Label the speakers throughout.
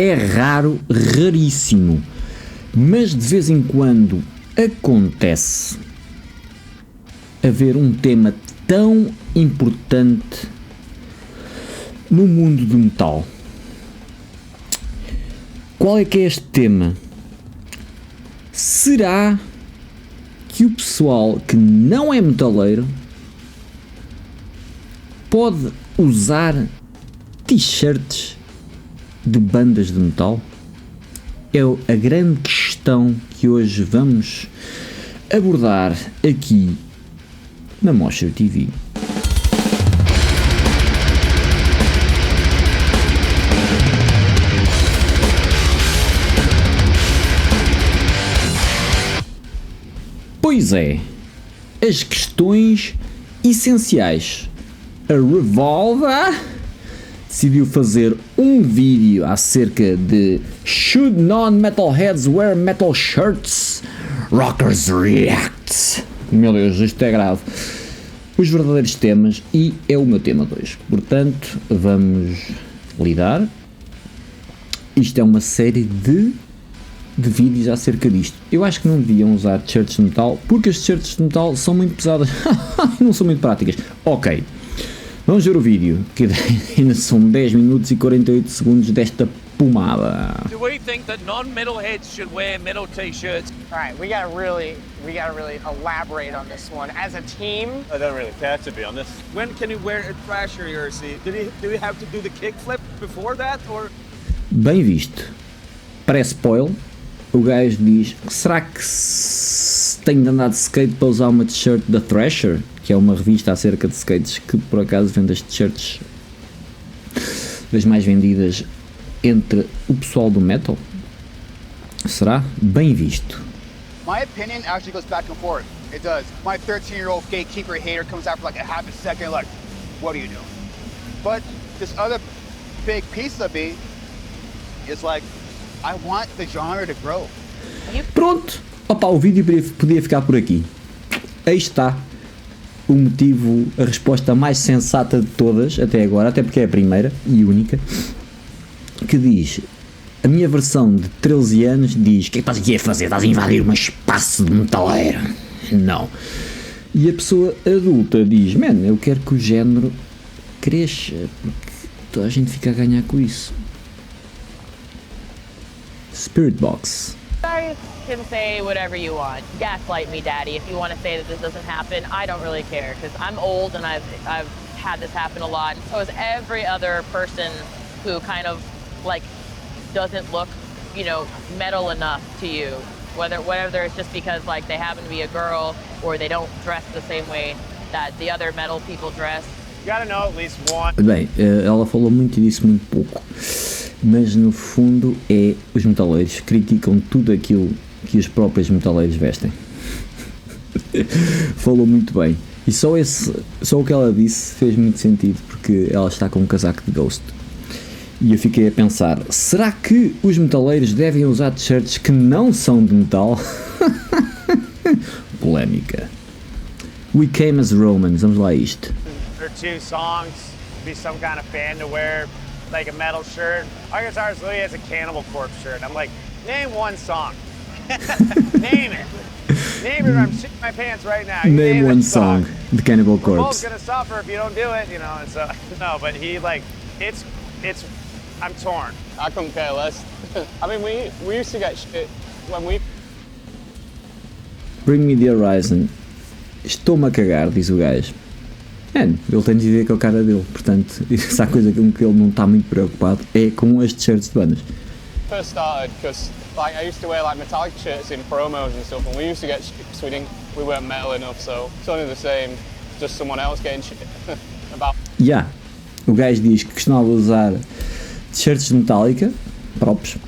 Speaker 1: é raro, raríssimo, mas de vez em quando acontece haver um tema tão importante no mundo do metal. Qual é que é este tema? Será que o pessoal que não é metaleiro pode usar t-shirts de bandas de metal? É a grande questão que hoje vamos abordar aqui na MOSHER TV. Pois é, as questões essenciais. A Revolver decidiu fazer um vídeo acerca de Should non-metalheads wear metal shirts? Rockers react. Meu Deus, isto é grave. Os verdadeiros temas, e é o meu tema 2. Portanto, vamos lidar. Isto é uma série de vídeos acerca disto. Eu acho que não deviam usar tshirts de metal, porque as tshirts de metal são muito pesadas e não são muito práticas. Ok, vamos ver o vídeo, que ainda são 10 minutos e 48 segundos desta pomada.
Speaker 2: Do we think that non-metalheads should wear metal t-shirts?
Speaker 3: All right, we gotta really elaborate on this one. As a team,
Speaker 4: I don't really care, to be honest.
Speaker 2: When can you wear a thrasher jersey? Do you have to do the kickflip before that, or?
Speaker 1: Bem visto. Parece spoiler. O gajo diz, será que tenho de andar de skate para usar uma t-shirt da Thrasher, que é uma revista acerca de skates que por acaso vende as t-shirts das mais vendidas entre o pessoal do metal? Será? Bem visto.
Speaker 5: My opinion actually goes back and forth. It does. My 13-year-old gatekeeper hater comes out for like a half a second, like, what are you doing? But this other big piece of me is like, I want the genre to grow.
Speaker 1: Pronto! Opa, o vídeo podia ficar por aqui. Aí está o motivo, a resposta mais sensata de todas até agora, até porque é a primeira e única, que diz, a minha versão de 13 anos diz, o que é que estás aqui a fazer? Estás a invadir um espaço de metaleiro? Não. E a pessoa adulta diz, man, eu quero que o género cresça, porque toda a gente fica a ganhar com isso. Spirit Box.
Speaker 6: You guys can say whatever you want. Gaslight me, Daddy. If you want to say that this doesn't happen, I don't really care because I'm old and I've had this happen a lot. So is every other person who kind of like doesn't look, you know, metal enough to you. Whether it's just because like they happen to be a girl or they don't dress the same way that the other metal people dress.
Speaker 3: you gotta know at least one.
Speaker 1: Bem, ela falou muito e disse muito pouco, mas no fundo os metaleiros criticam tudo aquilo que os próprios metaleiros vestem. Falou muito bem, e só o que ela disse fez muito sentido, porque ela está com um casaco de Ghost. E eu fiquei a pensar, será que os metaleiros devem usar t-shirts que não são de metal? Polémica. We Came as Romans, vamos lá a isto.
Speaker 3: Or 2 songs, be some kind of fan to wear like a metal shirt. Our guitarist Louis has a Cannibal Corpse shirt. I'm like, name one song. Name it. Name it or I'm shitting my pants right now. You
Speaker 1: Name one song, The Cannibal
Speaker 3: We're both
Speaker 1: Corpse.
Speaker 3: gonna suffer if you don't do it, you know, and so, no, but he like, it's, I'm torn.
Speaker 4: I couldn't care less. I mean, we used to get shit when we...
Speaker 1: Bring Me the Horizon. Estou-me a cagar, diz o gajo. Ele tem de viver com a cara dele, portanto, se há coisa com que ele não está muito preocupado é com as t-shirts de bandas.
Speaker 4: first started, because like I used to wear like metallic shirts in promos and stuff, and we used to get shit because we weren't metal enough, so it's only the same, just someone else getting shit about.
Speaker 1: O gajo diz que costumava usar t-shirts de Metallica, próprios,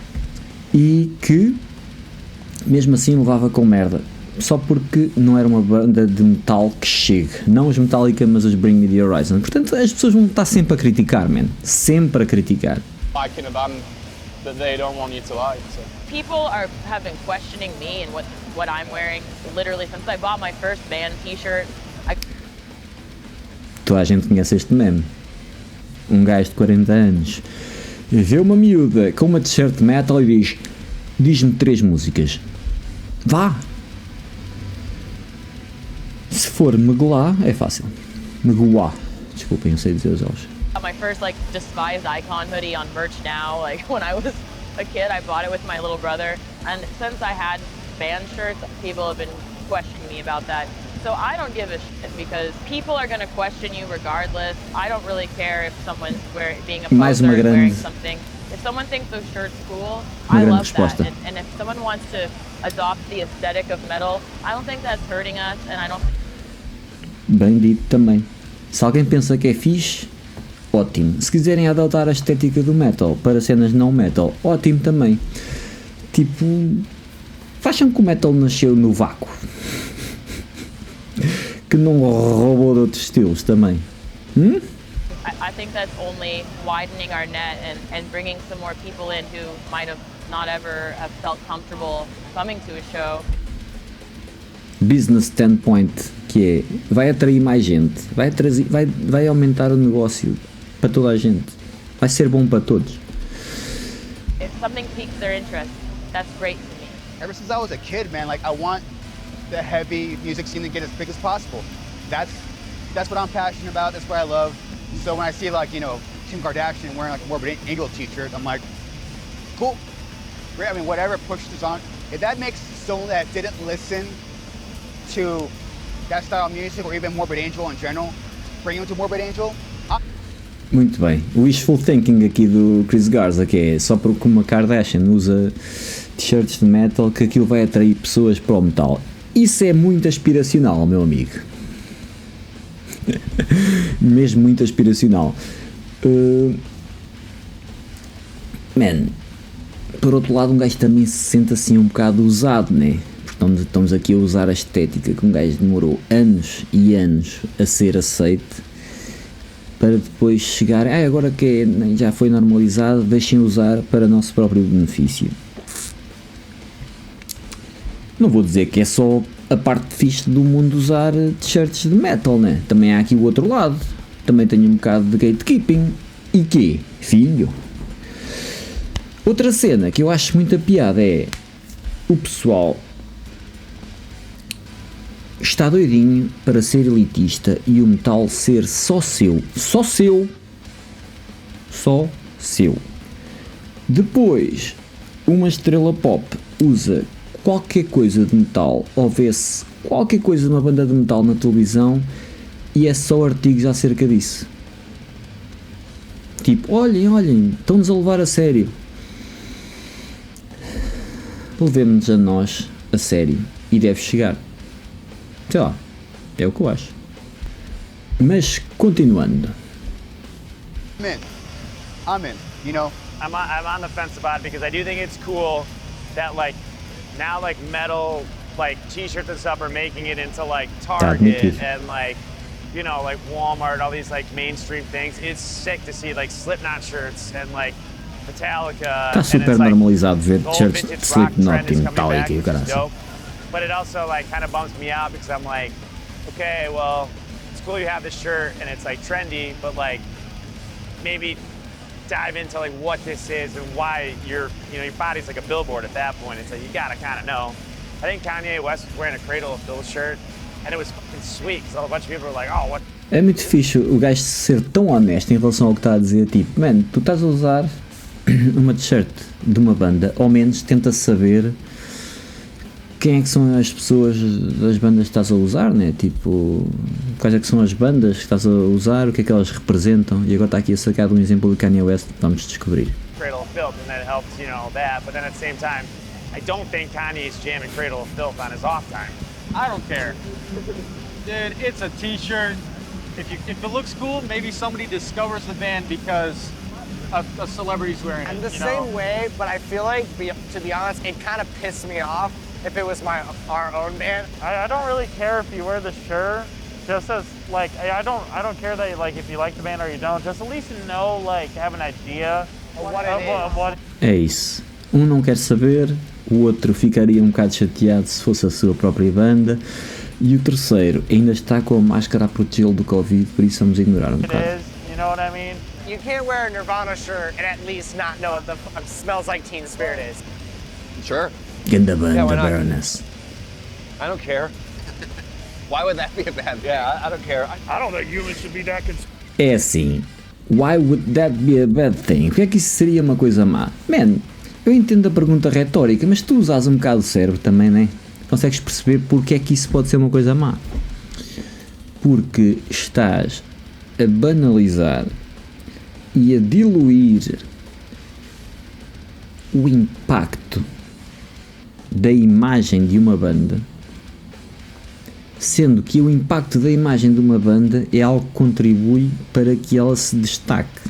Speaker 1: e que mesmo assim levava com merda, só porque não era uma banda de metal que chegue, não os Metallica, mas os Bring Me the Horizon. Portanto, as pessoas vão estar sempre a criticar, man, sempre a criticar.
Speaker 4: Liking a band that they don't want you to like. So.
Speaker 6: People have been questioning me and what I'm wearing literally since I bought my first band t-shirt.
Speaker 1: Toda a gente conhece este meme. Um gajo de 40 anos Vê uma miúda com uma t-shirt metal e diz: diz-me 3 músicas. Vá! Se for Meguá, é fácil. Meguá. Desculpem, não sei dizer os olhos.
Speaker 6: My first like despised icon hoodie on Merch Now. Like when I was a kid, I bought it with my little brother. And since I had band shirts, people have been questioning me about that. So I don't give a shit because people are going to question you regardless. I don't really care if someone's being a poser wearing something. If someone thinks those shirts cool, I love that. And if someone wants to adopt the aesthetic of metal, I don't think that's hurting us. And I don't.
Speaker 1: Bem dito também. Se alguém pensa que é fixe, ótimo. Se quiserem adotar a estética do metal para cenas não metal, ótimo também. Tipo, acham que o metal nasceu no vácuo? Que não roubou de outros estilos também?
Speaker 6: I think that's only widening our net and bringing some more people in who might have not ever have felt comfortable coming to a show.
Speaker 1: Business standpoint, que é, vai atrair mais gente, vai aumentar o negócio para toda a gente, vai ser bom para todos.
Speaker 6: If something piques their interest, that's great to me.
Speaker 5: Ever since I was a kid, man, like I want the heavy music scene to get as big as possible. That's what I'm passionate about. That's what I love. So when I see like, you know, Kim Kardashian wearing like a Morbid Angel t-shirt, I'm like, cool, great. I mean, whatever pushes on. If that makes someone that didn't listen to that style of music or even Morbid Angel in general, bring them to Morbid Angel.
Speaker 1: Muito bem. O wishful thinking aqui do Chris Garza, que é só porque uma Kardashian usa t-shirts de metal que aquilo vai atrair pessoas para o metal. Isso é muito aspiracional, meu amigo. Mesmo muito aspiracional. Man, por outro lado, um gajo também se sente assim um bocado usado, né? Porque estamos aqui a usar a estética que um gajo demorou anos e anos a ser aceite, para depois chegar, agora que já foi normalizado, deixem usar para nosso próprio benefício. Não vou dizer que é só a parte fixe do mundo usar t-shirts de metal, né? Também há aqui o outro lado. Também tenho um bocado de gatekeeping. E quê? Filho? Outra cena que eu acho muita piada é o pessoal está doidinho para ser elitista e o metal ser só seu. Só seu. Só seu. Depois, uma estrela pop usa qualquer coisa de metal ou vê-se qualquer coisa de uma banda de metal na televisão e é só artigos acerca disso. Tipo, olhem, estão-nos a levar a sério. Levemos-nos a nós a sério e deve chegar. Sei lá, é o que eu acho. Mas, continuando.
Speaker 5: I'm in, you know?
Speaker 3: I'm on the fence about it because I do think it's cool that like now like metal like t-shirts and stuff are making it into like Target and like, you know, like Walmart, all these like mainstream things. It's sick to see like Slipknot shirts and like Metallica.
Speaker 1: Está super normalizado ver t-shirts de Slipknot e Metallica e o caralho.
Speaker 3: But it also like kind of bums me out because I'm like, okay, well, it's cool you have this shirt and it's like trendy, but like maybe dive into like what this is and why your body's like a billboard at that point. It's like you gotta kind of know. I think Kanye West was wearing a Cradle of Filth shirt and it was fucking sweet because a bunch of people were like, oh, what?
Speaker 1: É muito fixe o gajo ser tão honesto em relação ao que está a dizer, tipo, man, tu estás a usar uma t-shirt de uma banda, ao menos tenta saber quem é que são as pessoas das bandas que estás a usar, né? Tipo, quais é que são as bandas que estás a usar, o que é que elas representam, e agora está aqui a sacar de um exemplo do Kanye West, vamos descobrir.
Speaker 3: Cradle of Filth, and that helps, you know, that, but then at the same time, I don't think Kanye's jamming Cradle of Filth on his off time.
Speaker 7: I don't care. Dude, it's a t-shirt. If it looks cool, maybe somebody discovers the band because a celebrity's wearing it.
Speaker 8: I'm the same way, but I feel like, to be honest, it kind of pissed me off if it was our own band.
Speaker 9: I don't really care if you wear the shirt, just as like I don't care that like if you like the band or you don't. Just at least know, like, have an idea of what.
Speaker 1: É isso. Um não quer saber, o outro ficaria um bocado chateado se fosse a sua própria banda, e o terceiro ainda está com a máscara a protegê-lo do Covid, por isso vamos ignorar um bocado.
Speaker 9: You know what I mean?
Speaker 8: You can't wear a Nirvana shirt and at least not know what the fuck Smells Like Teen Spirit is.
Speaker 2: Sure.
Speaker 1: Ganda banda,
Speaker 2: Yeah, why not?
Speaker 1: Baroness.
Speaker 2: I don't care. Why would that be a bad thing? Yeah, I don't care.
Speaker 9: I don't think humans should be that
Speaker 1: É assim, why would that be a bad thing? Porque é que isso seria uma coisa má? Man, eu entendo a pergunta retórica, mas tu usas um bocado o cérebro também, né? Consegues perceber porque é que isso pode ser uma coisa má? Porque estás a banalizar e a diluir o impacto da imagem de uma banda, sendo que o impacto da imagem de uma banda é algo que contribui para que ela se destaque.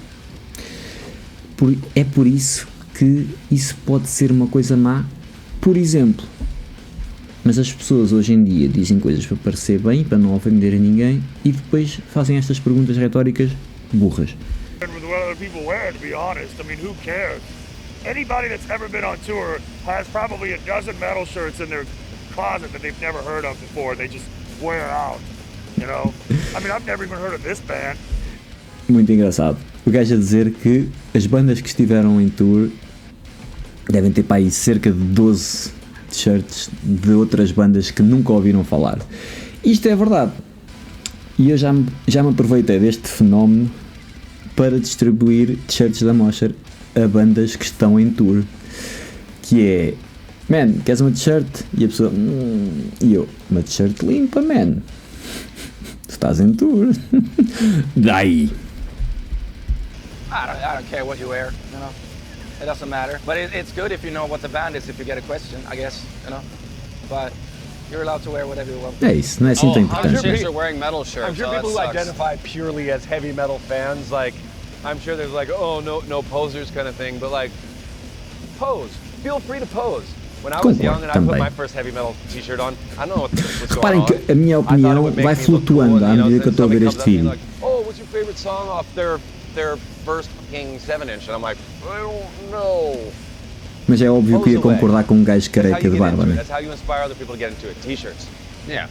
Speaker 1: É por isso que isso pode ser uma coisa má, por exemplo. Mas as pessoas hoje em dia dizem coisas para parecer bem, para não ofenderem ninguém, e depois fazem estas perguntas retóricas burras.
Speaker 9: with what other people wear, to be honest. I mean, who cares? Anybody that's ever been on tour has probably a dozen metal shirts in their closet that they've never heard of before. They just wear out, you know? I mean, I've never even heard of this band.
Speaker 1: Muito engraçado. O gajo a dizer que as bandas que estiveram em tour devem ter para aí cerca de 12 t-shirts de outras bandas que nunca ouviram falar. Isto é verdade. E eu já me aproveitei deste fenómeno para distribuir t-shirts da MOSHER a bandas que estão em tour. Que é, man, queres uma t-shirt? E a pessoa, e eu, uma t-shirt limpa, man. Tu estás em tour. Daí.
Speaker 2: I don't care what you wear, you know. It doesn't matter. But it's good if you know what the band is, if you get a question, I guess, you know. But you're allowed to wear whatever you want.
Speaker 1: É isso, não é assim tão importante.
Speaker 2: Chicks are wearing metal shirts.
Speaker 10: I'm sure people who identify purely as heavy metal fans, like, I'm sure there's like, oh, no posers kind of thing, but like, pose. Feel free to pose. When I was young and I put my first heavy metal t-shirt on, I don't know what's going on.
Speaker 1: Reparem que a minha opinião vai flutuando à medida que eu estou a ver este vídeo.
Speaker 2: Like, oh, what's your favorite song off their first fucking 7-inch? And I'm like, I don't know.
Speaker 1: Mas é óbvio que ia concordar com um gajo careca de barba, né?
Speaker 2: That's how you inspire other people to get into it. T-shirts. Yeah.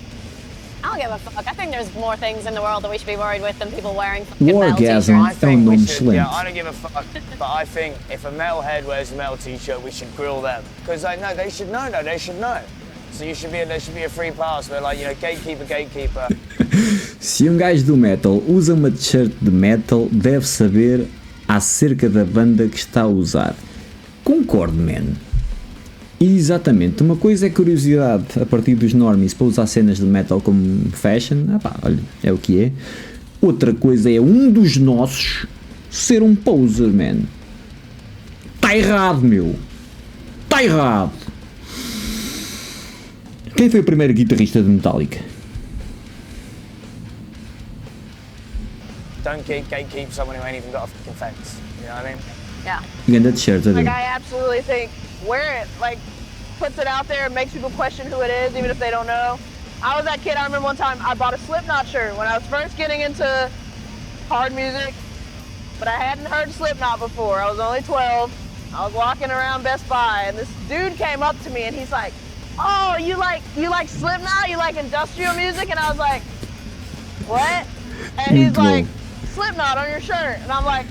Speaker 11: I don't give a fuck. I think there's more things in the world that we should be worried with than people wearing fucking metal
Speaker 1: Wargasm
Speaker 11: t-shirts.
Speaker 1: é um nome excelente.
Speaker 8: Yeah, I don't give a fuck. But I think if a metalhead wears a metal t-shirt, we should grill them. Because they should know, they should know. So there should be a free pass where, like, you know, gatekeeper.
Speaker 1: Se um gajo do metal usa uma t-shirt de metal, deve saber acerca da banda que está a usar. Concordo, man. E exatamente, uma coisa é curiosidade a partir dos normies para usar cenas de metal como fashion, olha, é o que é. Outra coisa é um dos nossos ser um poser, man. Tá errado, meu. Tá errado. Quem foi o primeiro guitarrista de Metallica?
Speaker 8: Don't gatekeep someone who ain't even got a fucking fence. You know what I mean?
Speaker 11: Yeah.
Speaker 1: Ganda t-shirt,
Speaker 6: Like, I absolutely think wear it. Like, puts it out there and makes people question who it is, even if they don't know. I was that kid. I remember one time I bought a Slipknot shirt when I was first getting into hard music, but I hadn't heard Slipknot before. I was only 12. I was walking around Best Buy, and this dude came up to me, and he's like, "Oh, you like Slipknot? You like industrial music?" And I was like, "What?" And he's like, "Slipknot on your shirt," and I'm like,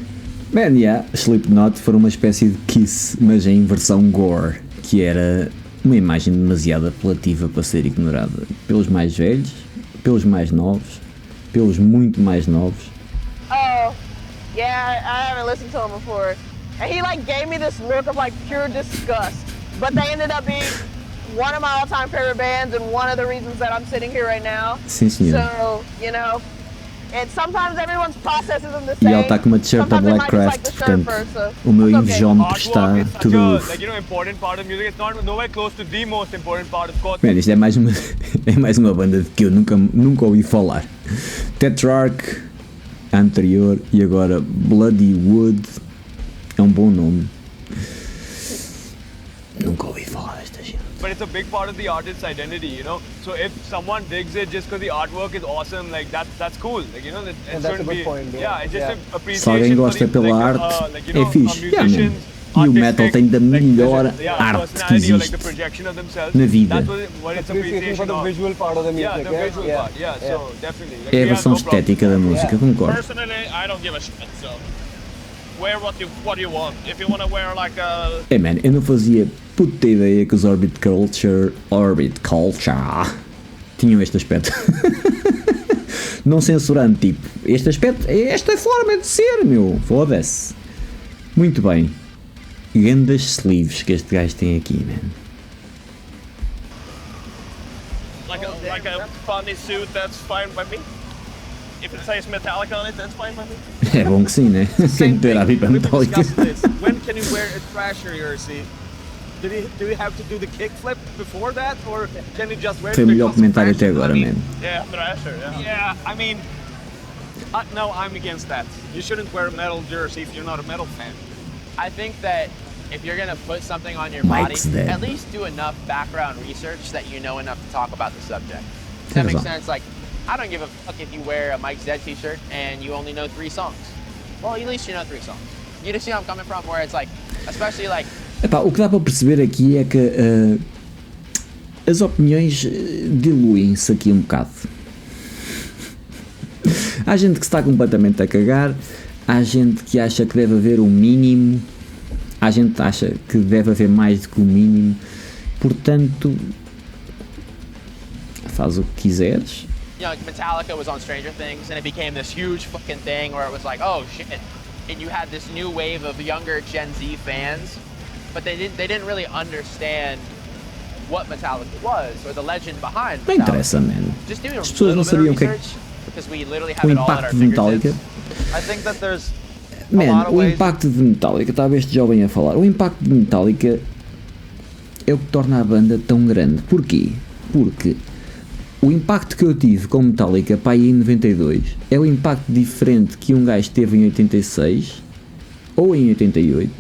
Speaker 1: man, yeah, Slipknot foram uma espécie de Kiss, mas em versão gore, que era uma imagem demasiado apelativa para ser ignorada pelos mais velhos, pelos mais novos, pelos muito mais novos.
Speaker 6: "Oh, yeah, I haven't listened to him before." And he like gave me this look of like pure disgust. But they ended up being one of my all-time favorite bands and one of the reasons that I'm sitting here right now.
Speaker 1: Sim, senhor.
Speaker 6: So, you know, and sometimes everyone's process isn't the
Speaker 1: E
Speaker 6: same.
Speaker 1: ele está com uma t-shirt da Black Craft, portanto, o meu invejómetro está tudo.
Speaker 10: Like, you know, important part of music. It's not nowhere close to the most important part, of course.
Speaker 1: Man, isto é mais uma banda de que eu nunca ouvi falar. Tetrarch, anterior, e agora Bloody Wood, é um bom nome. Nunca ouvi falar desta gente.
Speaker 10: But it's a big part of the artist's identity, you know. So if someone digs it just because the artwork is awesome, like that's cool. Like, you know, it
Speaker 8: that's a good point,
Speaker 10: yeah, it's just an
Speaker 1: Se
Speaker 10: appreciation.
Speaker 1: alguém gosta pela arte, é fixe. Yeah, man. E o metal tem da melhor arte que existe na vida.
Speaker 10: For the visual part of the music. Yeah, the visual part. Yeah, so definitely.
Speaker 1: É a versão estética da música, concordo.
Speaker 9: Personally, I don't give a shit, so.
Speaker 12: wear what you want. If you want to wear like a...
Speaker 1: É, man, eu não fazia puta ideia que os Orbit Culture tinham este aspecto. Não censurando, tipo, este aspecto, esta forma de ser, meu, foda-se. Muito bem. Grandes sleeves que este gajo tem aqui, man.
Speaker 12: Like a funny suit, that's fine by me. If it says Metallica on it, that's fine by me.
Speaker 1: É bom que sim, né? Quem ter a pipa metálica.
Speaker 7: When can you wear a Thrasher jersey? Do you have to do the kickflip before that, or can you just wear?
Speaker 1: Foi o melhor comentário até agora, man.
Speaker 12: Yeah, Thrasher, yeah.
Speaker 7: Yeah, I mean, no, I'm against that. You shouldn't wear a metal jersey if you're not a metal fan.
Speaker 13: I think that if you're gonna put something on your
Speaker 1: Mike's
Speaker 13: body,
Speaker 1: dead.
Speaker 13: at least do enough background research that you know enough to talk about the subject. Does that make sense? Like, I don't give a fuck if you wear a Mike's Dead t-shirt and you only know 3 songs. Well, at least you know 3 songs. You just see where I'm coming from, where it's like, especially like...
Speaker 1: Epá, o que dá para perceber aqui é que as opiniões diluem-se aqui um bocado. Há gente que está completamente a cagar, há gente que acha que deve haver um mínimo, há gente que acha que deve haver mais do que o mínimo, portanto, faz o que quiseres.
Speaker 13: You know, like Metallica was on Stranger Things and it became this huge fucking thing where it was like, oh shit, and you had this new wave of younger Gen Z fans, but they didn't really understand what Metallica was or the legend behind Metallica.
Speaker 1: Não interessa, man.
Speaker 13: Just doing
Speaker 1: As pessoas não sabiam o que é o impacto de Metallica.
Speaker 7: I think that there's
Speaker 1: Man, o impacto de Metallica, estava este jovem a falar, o impacto de Metallica é o que torna a banda tão grande. Porquê? Porque o impacto que eu tive com Metallica para aí em 92 é o impacto diferente que um gajo teve em 86, ou em 88,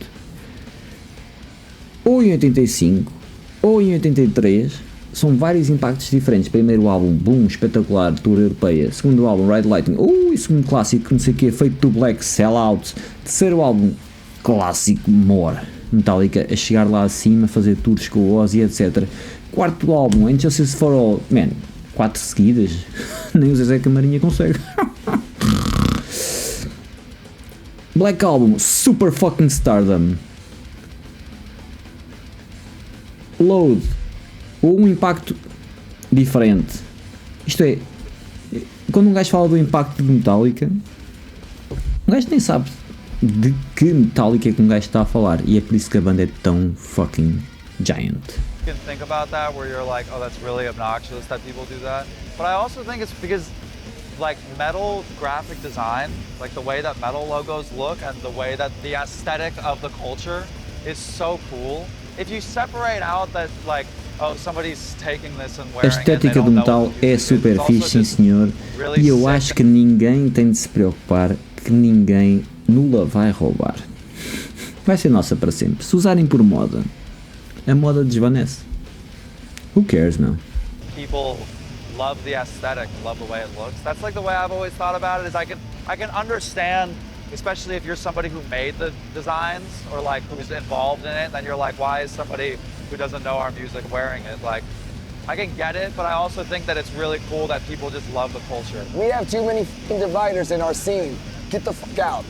Speaker 1: ou em 85, ou em 83. São vários impactos diferentes. Primeiro álbum, boom, espetacular, tour europeia. Segundo álbum, Ride Lightning, segundo clássico, não sei o que, Fade to Black, Sellout. Terceiro álbum, clássico, More. Metallica a chegar lá acima, fazer tours com o Ozzy, etc. Quarto álbum, Injustice for All, man, 4 seguidas, nem o Zezé Camarinha consegue. Black Album, Super Fucking Stardom. Load, um impacto diferente. Isto é, quando um gajo fala do impacto de Metallica, um gajo nem sabe de que Metallica é que um gajo está a falar, e é por isso que a banda é tão fucking giant.
Speaker 14: You can think about that where you're like, oh, that's really obnoxious that people do that. But I also think it's because like metal graphic design, like the way that metal logos look and the way that the aesthetic of the culture is so cool. If you separate out that like, oh, somebody's taking this and wearing
Speaker 1: A estética do metal é super fixe, sim senhor, e eu acho que ninguém tem de se preocupar que ninguém nula vai roubar. Vai ser nossa para sempre. Se usarem por moda, a moda desvanece. Who cares, man?
Speaker 14: People love the aesthetic, love the way it looks. That's like the way I've always thought about it, is I can understand, especially if you're somebody who made the designs or like who's involved in it, then you're like, why is somebody who doesn't know our music wearing it? Like, I can get it, but I also think that it's really cool that people just love the culture.
Speaker 15: We have too many f***ing dividers in our scene. Get the fuck out.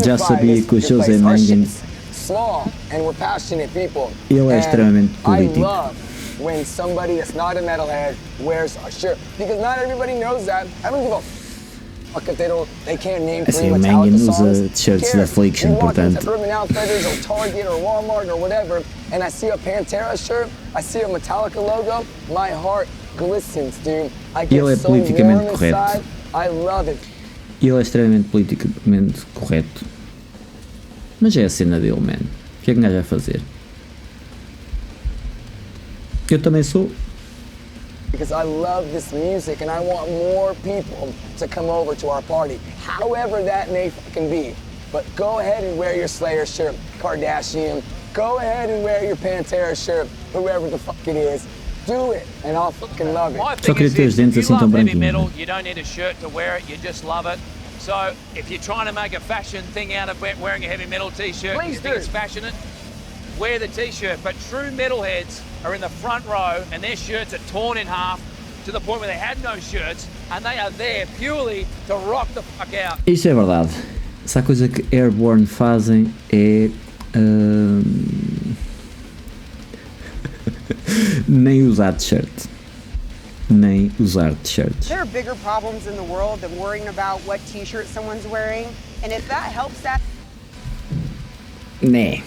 Speaker 1: Já sabia que os seus emengens.
Speaker 15: Small and we're passionate people.
Speaker 1: Ele é extremamente político.
Speaker 15: I love when somebody that's not a metalhead wears a shirt, because not everybody knows that. I don't give a fuck if they can't name 3 Metallica songs.
Speaker 1: Usa tshirts da Affliction, portanto.
Speaker 15: Urban Outfitters or Target or Walmart or whatever, and I see a Pantera shirt, I see a Metallica logo, my heart glistens, dude. I get
Speaker 1: Ele é
Speaker 15: so
Speaker 1: politicamente
Speaker 15: warm
Speaker 1: correto.
Speaker 15: inside. I love it.
Speaker 1: Ele é extremamente politicamente correto. Mas é a cena dele, man. O que é que um gajo vai fazer? Eu também sou.
Speaker 15: Because I love this music and I want more people to come over to our party, however that may fucking be. But go ahead and wear your Slayer shirt, Kardashian. Go ahead and wear your Pantera shirt, whoever the fuck it is. Do it, and I'll fucking love it.
Speaker 1: Só queria ter os dentes assim tão branquinhos.
Speaker 13: You don't need a shirt to wear it, you just love it. So if you're trying to make a fashion thing out of wearing a heavy metal t-shirt, you think it's fashionate, wear the t-shirt. But true metalheads are in the front row and their shirts are torn in half to the point where they had no shirts and they are there purely to rock the fuck out.
Speaker 1: Isto é verdade. Se a coisa que Airborne fazem é nem usar t-shirt. Nem usar t-shirts.
Speaker 16: There are bigger problems in the world than worrying about what t-shirt someone's wearing, and if that helps that...
Speaker 1: Né.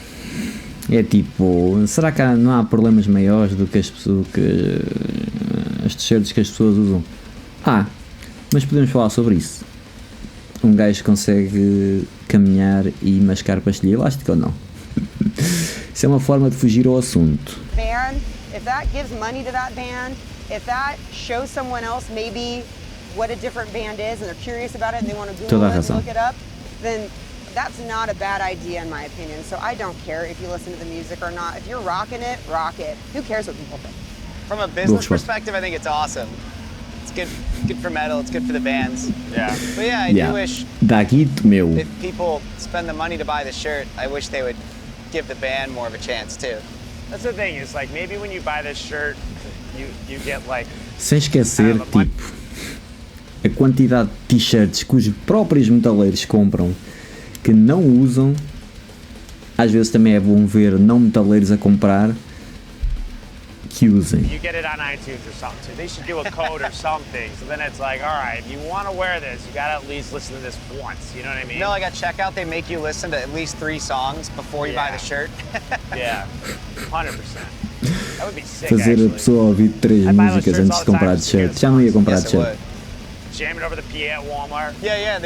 Speaker 1: É tipo, será que não há problemas maiores do que as t-shirts que as pessoas usam? Mas podemos falar sobre isso. Um gajo consegue caminhar e mascar pastilha elástica ou não? Isso é uma forma de fugir ao assunto.
Speaker 16: Band, if that gives money to that band, if that shows someone else maybe what a different band is and they're curious about it and they want to Google it and look it up, then that's not a bad idea in my opinion. So I don't care if you listen to the music or not. If you're rocking it, rock it. Who cares what people think?
Speaker 17: From a business perspective, I think it's awesome. It's good for metal, it's good for the bands.
Speaker 3: Yeah.
Speaker 17: But yeah, I do wish if people spend the money to buy the shirt, I wish they would give the band more of a chance too.
Speaker 3: That's the thing, is like maybe when you buy this shirt, you get like...
Speaker 1: Sem esquecer, tipo, a quantidade de t-shirts que os próprios metaleiros compram que não usam. Às vezes também é bom ver não metaleiros a comprar que usem.
Speaker 3: You get it on iTunes or something. They should do a code or something. So then it's like, all right, if you want to wear this, you got to at least listen to this once. You know what I mean?
Speaker 17: No, like at checkout, they make you listen to at least 3 songs before you buy the shirt.
Speaker 3: Yeah, 100%. That would be sick,
Speaker 1: Fazer
Speaker 3: actually.
Speaker 1: a pessoa ouvir 3 músicas antes de comprar t-shirt. Já não ia comprar t-shirt.
Speaker 3: Jam it over the PA at Walmart.
Speaker 17: Yeah.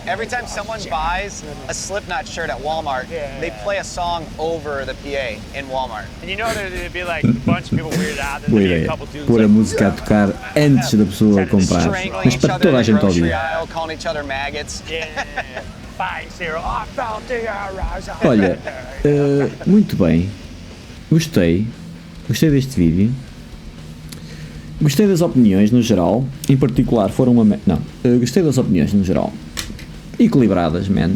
Speaker 17: Every time someone buys a Slipknot shirt at Walmart, they play a song over the PA in Walmart.
Speaker 3: And you know there'd be like a bunch of people weirded out. There'd be a couple dudes
Speaker 1: pôr a música a tocar antes da pessoa comprar. Mas para toda a gente ouvir.
Speaker 17: Calling each other maggots.
Speaker 1: Olha, muito bem. Gostei deste vídeo. Gostei das opiniões no geral, em particular foram gostei das opiniões no geral, equilibradas, man.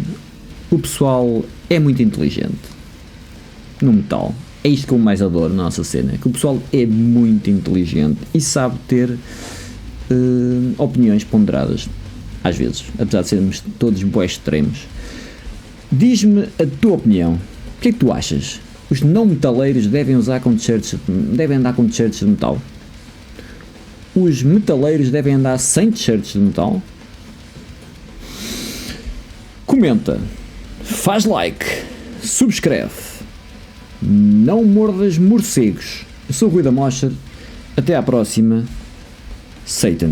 Speaker 1: O pessoal é muito inteligente no metal, é isto que eu mais adoro na nossa cena, que o pessoal é muito inteligente e sabe ter opiniões ponderadas, às vezes, apesar de sermos todos bué extremos. Diz-me a tua opinião, o que é que tu achas? Os não metaleiros devem andar com t-shirts de metal? Os metaleiros devem andar sem t-shirts de metal? Comenta, faz like, subscreve, não mordas morcegos. Eu sou o Ruidamosher, até à próxima, Satan.